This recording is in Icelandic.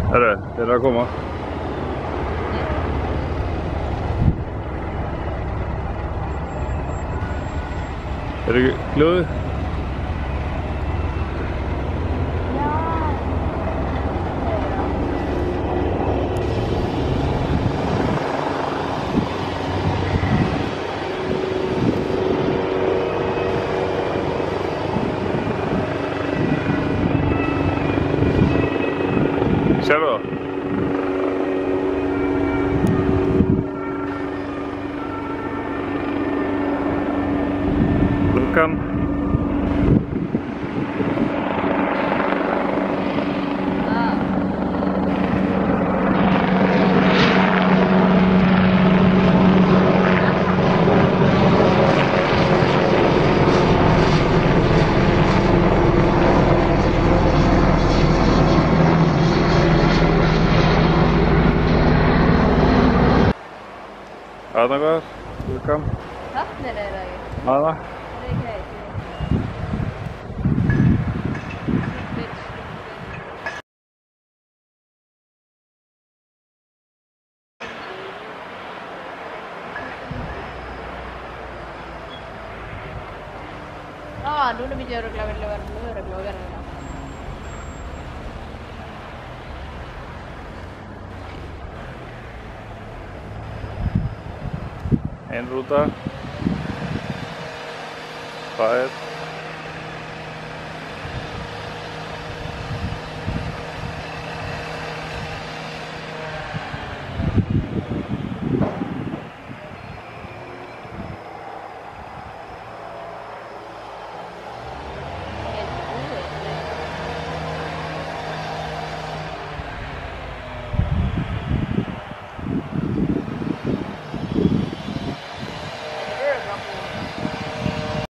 Herru, þeir eru að koma. Eru hljóðið? Sérðu það? Lukkan. Þarna hvað? Lukkan. Hrafnir er það ekki? Þarna. Það er ekki heitt. Núna myndi ég örugglega vilja vera lögregla og vera hérna. Ein rúta. Tvær.